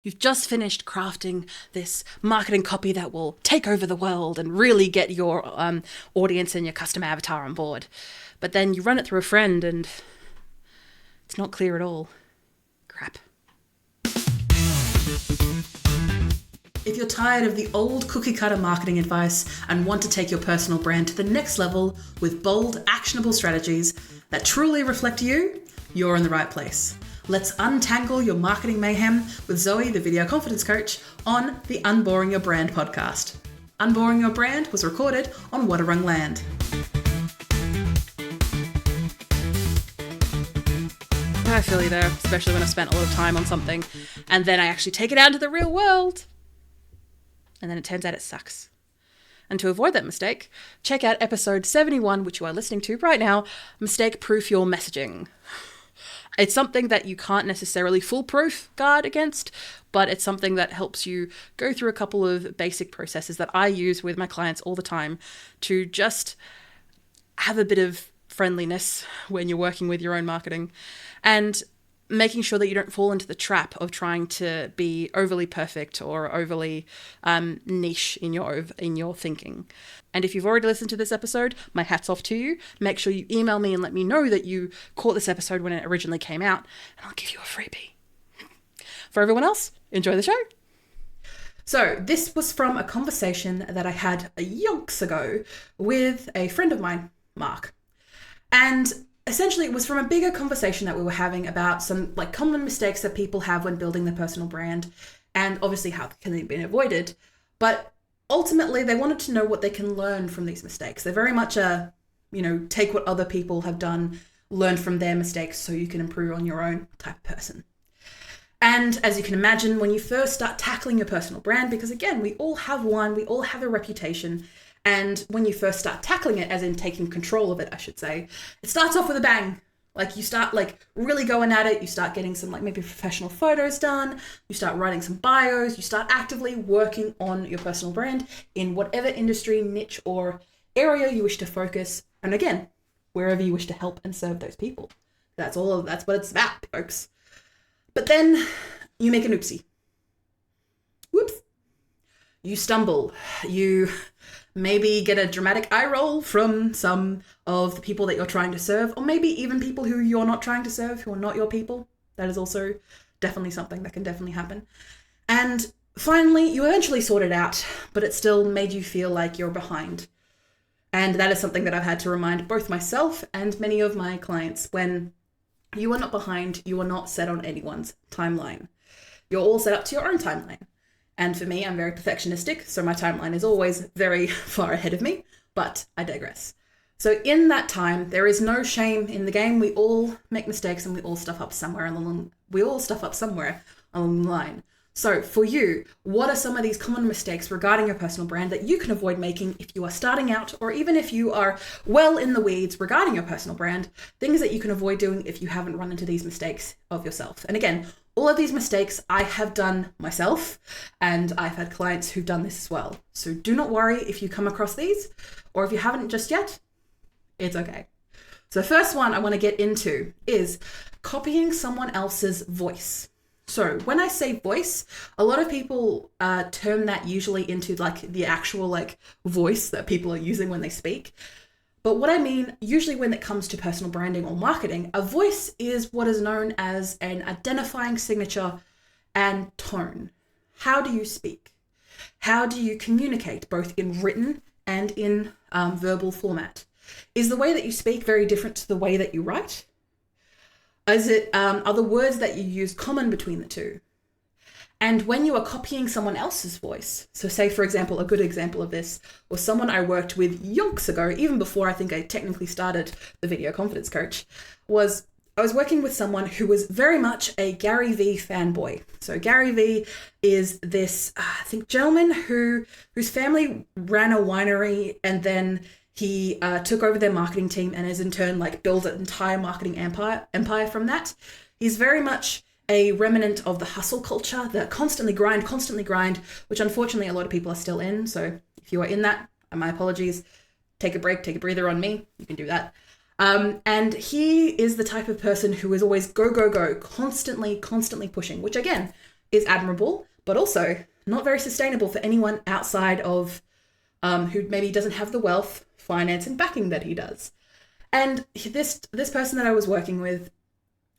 You've just finished crafting this marketing copy that will take over the world and really get your audience and your customer avatar on board. But then you run it through a friend and it's not clear at all. Crap. If you're tired of the old cookie cutter marketing advice and want to take your personal brand to the next level with bold, actionable strategies that truly reflect you, you're in the right place. Let's untangle your marketing mayhem with Zoe, the video confidence coach, on the Unboring Your Brand podcast. Unboring Your Brand was recorded on Wadawurrung land. I feel you there, especially when I've spent a lot of time on something and then I actually take it out into the real world. And then it turns out it sucks. And to avoid that mistake, check out episode 71, which you are listening to right now, Mistake-Proof Your Messaging. It's something that you can't necessarily foolproof guard against, but it's something that helps you go through a couple of basic processes that I use with my clients all the time to just have a bit of friendliness when you're working with your own marketing and making sure that you don't fall into the trap of trying to be overly perfect or overly niche in your thinking. And if you've already listened to this episode, my hat's off to you. Make sure you email me and let me know that you caught this episode when it originally came out, and I'll give you a freebie. For everyone else, enjoy the show. So this was from a conversation that I had yonks ago with a friend of mine, Mark. And essentially, it was from a bigger conversation that we were having about some common mistakes that people have when building their personal brand, and obviously how can they be avoided. But ultimately, they wanted to know what they can learn from these mistakes. They're very much take what other people have done, learn from their mistakes so you can improve on your own type of person. And as you can imagine, when you first start tackling your personal brand, because again, we all have one, we all have a reputation. And when you first start tackling it, as in taking control of it, I should say, it starts off with a bang. You start really going at it. You start getting some maybe professional photos done. You start writing some bios. You start actively working on your personal brand in whatever industry, niche, or area you wish to focus. And again, wherever you wish to help and serve those people. That's what it's about, folks. But then you make an oopsie. Whoops. You stumble. You maybe get a dramatic eye roll from some of the people that you're trying to serve, or maybe even people who you're not trying to serve, who are not your people. That is also definitely something that can definitely happen. And finally, you eventually sort it out, but it still made you feel like you're behind. And that is something that I've had to remind both myself and many of my clients. When you are not behind, you are not set on anyone's timeline. You're all set up to your own timeline. And for me, I'm very perfectionistic, so my timeline is always very far ahead of me, but I digress. So in that time, there is no shame in the game. We all make mistakes and we all stuff up somewhere along the line. So for you, what are some of these common mistakes regarding your personal brand that you can avoid making if you are starting out, or even if you are well in the weeds regarding your personal brand, things that you can avoid doing if you haven't run into these mistakes of yourself? And again, all of these mistakes I have done myself, and I've had clients who've done this as well. So do not worry if you come across these, or if you haven't just yet, it's okay. So the first one I want to get into is copying someone else's voice. So when I say voice, a lot of people term that usually into the actual voice that people are using when they speak. But what I mean, usually when it comes to personal branding or marketing, a voice is what is known as an identifying signature and tone. How do you speak? How do you communicate, both in written and in verbal format? Is the way that you speak very different to the way that you write? Are the words that you use common between the two? And when you are copying someone else's voice, so say, for example, a good example of this was someone I worked with yonks ago, even before I think I technically started the video confidence coach, I was working with someone who was very much a Gary Vee fanboy. So Gary Vee is this, gentleman whose family ran a winery, and then he took over their marketing team and has in turn built an entire marketing empire from that. He's very much a remnant of the hustle culture, the constantly grind, which unfortunately a lot of people are still in. So if you are in that, my apologies, take a break, take a breather on me. You can do that. And he is the type of person who is always go, go, go, constantly pushing, which again, is admirable, but also not very sustainable for anyone outside of who maybe doesn't have the wealth, finance, and backing that he does. And this person that I was working with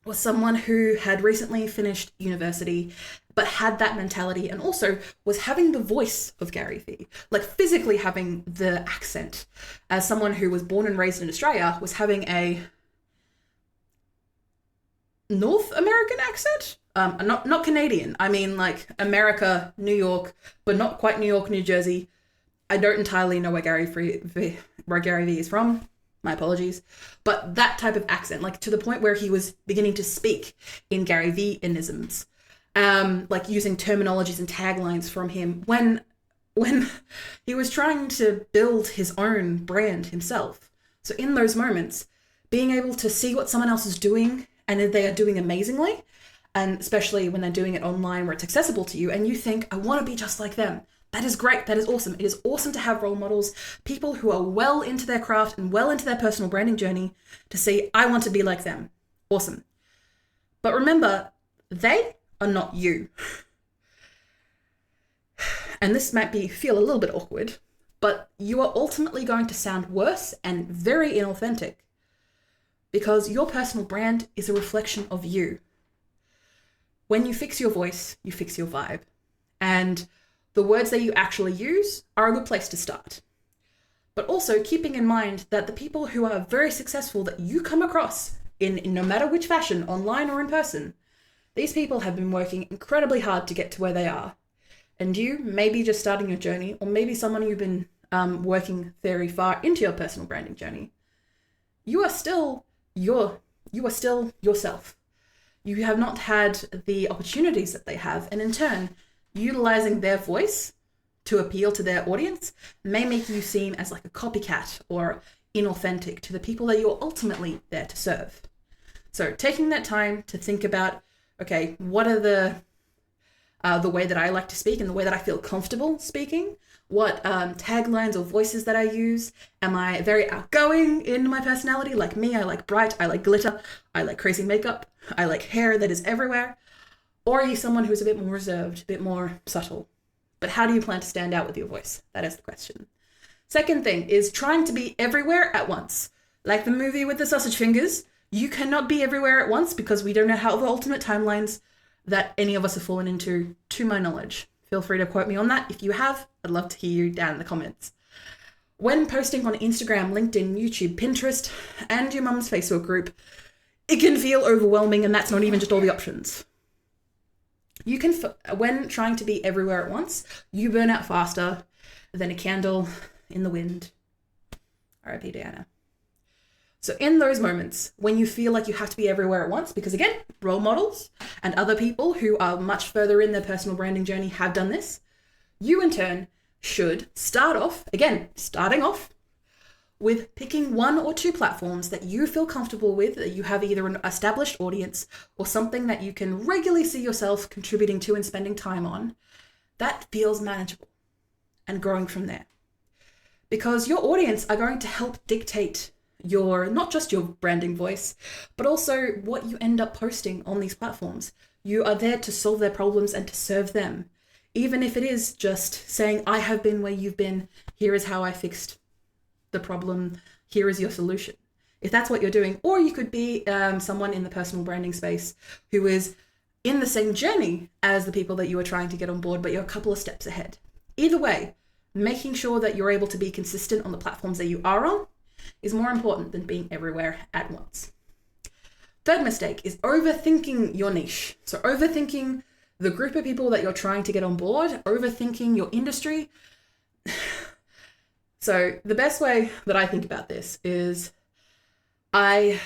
was someone who had recently finished university, but had that mentality and also was having the voice of Gary Vee, like physically having the accent. As someone who was born and raised in Australia, was having a North American accent? Not Canadian. I mean, like America, New York, but not quite New York, New Jersey. I don't entirely know where Gary Vee is from. My apologies. But that type of accent, like to the point where he was beginning to speak in Gary Vee-isms, like using terminologies and taglines from him when he was trying to build his own brand himself. So in those moments, being able to see what someone else is doing and they are doing amazingly, and especially when they're doing it online where it's accessible to you and you think, I want to be just like them. That is great. That is awesome. It is awesome to have role models, people who are well into their craft and well into their personal branding journey to say, I want to be like them. Awesome. But remember, they are not you. And this might feel a little bit awkward, but you are ultimately going to sound worse and very inauthentic because your personal brand is a reflection of you. When you fix your voice, you fix your vibe. And the words that you actually use are a good place to start. But also keeping in mind that the people who are very successful that you come across in no matter which fashion, online or in person, these people have been working incredibly hard to get to where they are. And you may be just starting your journey, or maybe someone you've been working very far into your personal branding journey. You are still yourself. You have not had the opportunities that they have, and in turn, utilizing their voice to appeal to their audience may make you seem as like a copycat or inauthentic to the people that you're ultimately there to serve. So taking that time to think about, okay, what are the way that I like to speak and the way that I feel comfortable speaking? What taglines or voices that I use? Am I very outgoing in my personality? Like me, I like bright, I like glitter, I like crazy makeup, I like hair that is everywhere. Or are you someone who's a bit more reserved, a bit more subtle? But how do you plan to stand out with your voice? That is the question. Second thing is trying to be everywhere at once. Like the movie with the sausage fingers, you cannot be everywhere at once because we don't know how the ultimate timelines that any of us have fallen into, to my knowledge. Feel free to quote me on that. If you have, I'd love to hear you down in the comments. When posting on Instagram, LinkedIn, YouTube, Pinterest, and your mum's Facebook group, it can feel overwhelming, and that's not even just all the options. You can, when trying to be everywhere at once, you burn out faster than a candle in the wind. R.I.P. Diana. So in those moments, when you feel like you have to be everywhere at once, because again, role models and other people who are much further in their personal branding journey have done this, you in turn should starting off with picking one or two platforms that you feel comfortable with, that you have either an established audience or something that you can regularly see yourself contributing to and spending time on, that feels manageable, and growing from there. Because your audience are going to help dictate not just your branding voice, but also what you end up posting on these platforms. You are there to solve their problems and to serve them. Even if it is just saying, I have been where you've been, here is how I fixed the problem, here is your solution. If that's what you're doing, or you could be someone in the personal branding space who is in the same journey as the people that you are trying to get on board, but you're a couple of steps ahead. Either way, making sure that you're able to be consistent on the platforms that you are on is more important than being everywhere at once. Third mistake is overthinking your niche. So overthinking the group of people that you're trying to get on board, overthinking your industry. So the best way that I think about this is I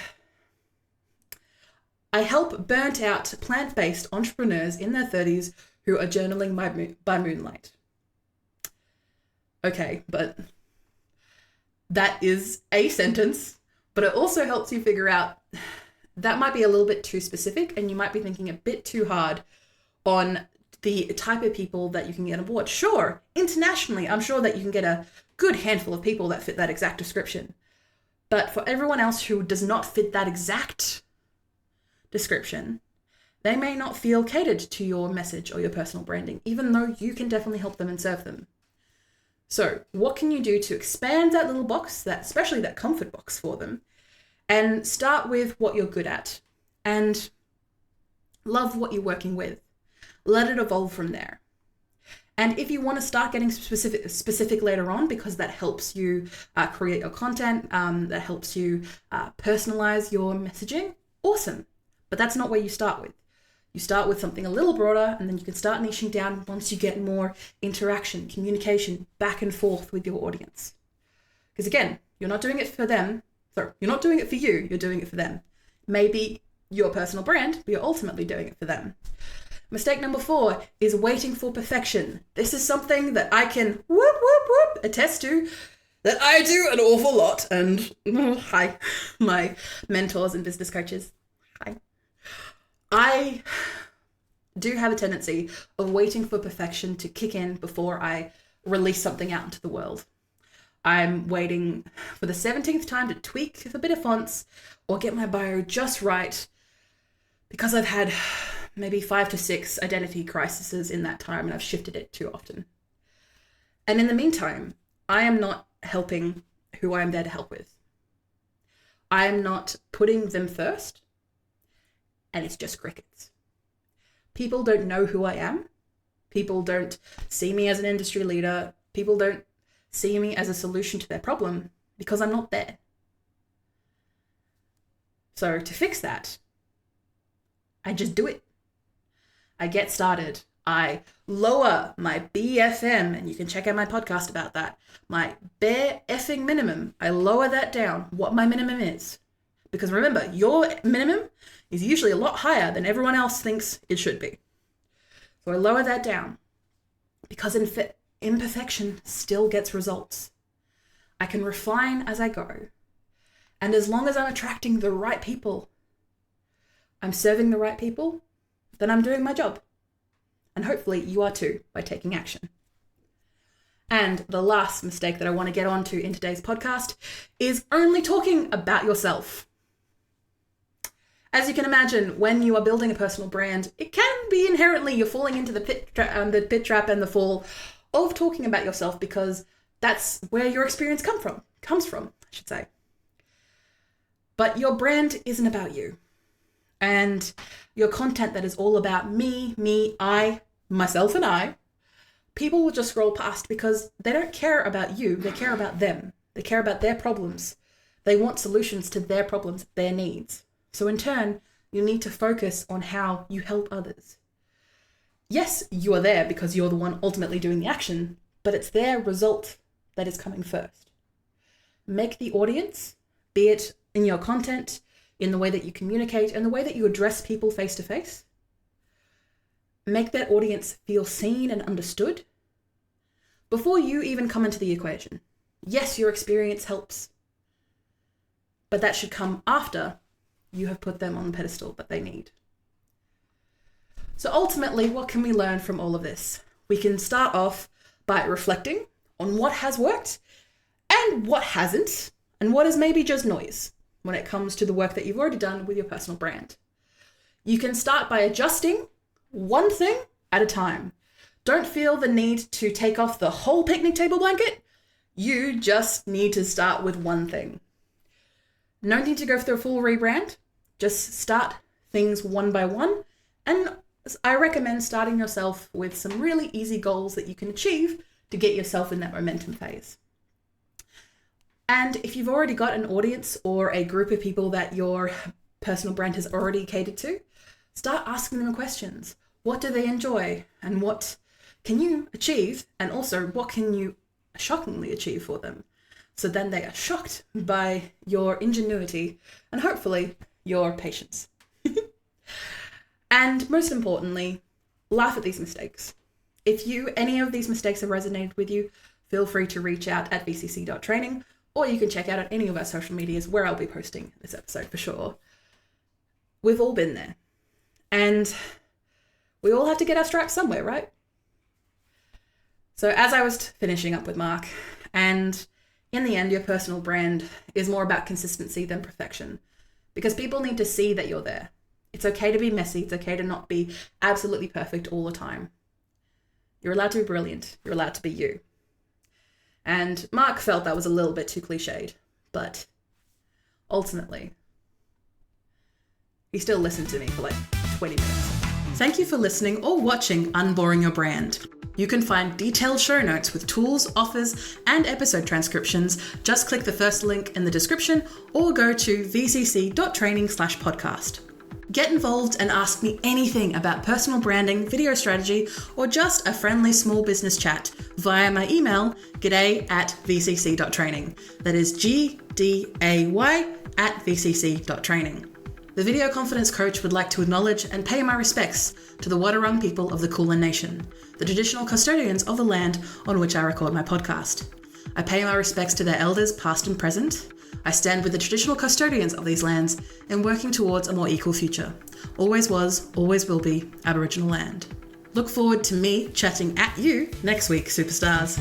help burnt out plant-based entrepreneurs in their 30s who are journaling by moonlight. Okay, but that is a sentence, but it also helps you figure out that might be a little bit too specific and you might be thinking a bit too hard on the type of people that you can get on board. Sure, internationally, I'm sure that you can get a good handful of people that fit that exact description. But for everyone else who does not fit that exact description, They may not feel catered to your message or your personal branding, even though you can definitely help them and serve them. So what can you do to expand that little box, especially that comfort box for them, and start with what you're good at and love what you're working with. Let it evolve from there. And if you want to start getting specific later on, because that helps you create your content, that helps you personalize your messaging, awesome. But that's not where you start with. You start with something a little broader, and then you can start niching down once you get more interaction, communication, back and forth with your audience. Because again, you're not doing it for them. Sorry, you're not doing it for you, you're doing it for them. Maybe your personal brand, but you're ultimately doing it for them. Mistake number 4 is waiting for perfection. This is something that I can attest to, that I do an awful lot. And hi, my mentors and business coaches. Hi. I do have a tendency of waiting for perfection to kick in before I release something out into the world. I'm waiting for the 17th time to tweak a bit of fonts or get my bio just right, because I've had maybe 5 to 6 identity crises in that time, and I've shifted it too often. And in the meantime, I am not helping who I'm there to help with. I am not putting them first, and it's just crickets. People don't know who I am. People don't see me as an industry leader. People don't see me as a solution to their problem because I'm not there. So to fix that, I just do it. I get started. I lower my BFM, and you can check out my podcast about that. My bare effing minimum, I lower that down, what my minimum is. Because remember, your minimum is usually a lot higher than everyone else thinks it should be. So I lower that down because imperfection still gets results. I can refine as I go. And as long as I'm attracting the right people, I'm serving the right people, then I'm doing my job. And hopefully you are too, by taking action. And the last mistake that I want to get onto in today's podcast is only talking about yourself. As you can imagine, when you are building a personal brand, it can be inherently you're falling into the pit trap and the fall of talking about yourself, because that's where your experience comes from, I should say. But your brand isn't about you. And your content that is all about me, I, myself and I, people will just scroll past because they don't care about you. They care about them. They care about their problems. They want solutions to their problems, their needs. So in turn, you need to focus on how you help others. Yes, you are there because you're the one ultimately doing the action, but it's their result that is coming first. Make the audience, be it in your content, in the way that you communicate, and the way that you address people face to face, make that audience feel seen and understood before you even come into the equation. Yes, your experience helps, but that should come after you have put them on the pedestal that they need. So ultimately, what can we learn from all of this? We can start off by reflecting on what has worked and what hasn't, and what is maybe just noise when it comes to the work that you've already done with your personal brand. You can start by adjusting one thing at a time. Don't feel the need to take off the whole picnic table blanket. You just need to start with one thing. No need to go through a full rebrand. Just start things one by one. And I recommend starting yourself with some really easy goals that you can achieve to get yourself in that momentum phase. And if you've already got an audience or a group of people that your personal brand has already catered to, start asking them questions. What do they enjoy? And what can you achieve? And also, what can you shockingly achieve for them? So then they are shocked by your ingenuity and hopefully your patience. And most importantly, laugh at these mistakes. If any of these mistakes have resonated with you, feel free to reach out at vcc.training, or you can check out any of our social medias where I'll be posting this episode for sure. We've all been there. And we all have to get our stripes somewhere, right? So as I was finishing up with Mark, and in the end, your personal brand is more about consistency than perfection, because people need to see that you're there. It's okay to be messy. It's okay to not be absolutely perfect all the time. You're allowed to be brilliant. You're allowed to be you. And Mark felt that was a little bit too cliched, but ultimately, he still listened to me for like 20 minutes. Thank you for listening or watching Unboring Your Brand. You can find detailed show notes with tools, offers, and episode transcriptions. Just click the first link in the description or go to vcc.training/podcast. Get involved and ask me anything about personal branding, video strategy, or just a friendly small business chat via my email, g'day@vcc.training. That is gday@vcc.training. The Video Confidence Coach would like to acknowledge and pay my respects to the Wadawurrung people of the Kulin Nation, the traditional custodians of the land on which I record my podcast. I pay my respects to their elders past and present. I stand with the traditional custodians of these lands in working towards a more equal future. Always was, always will be Aboriginal land. Look forward to me chatting at you next week, superstars.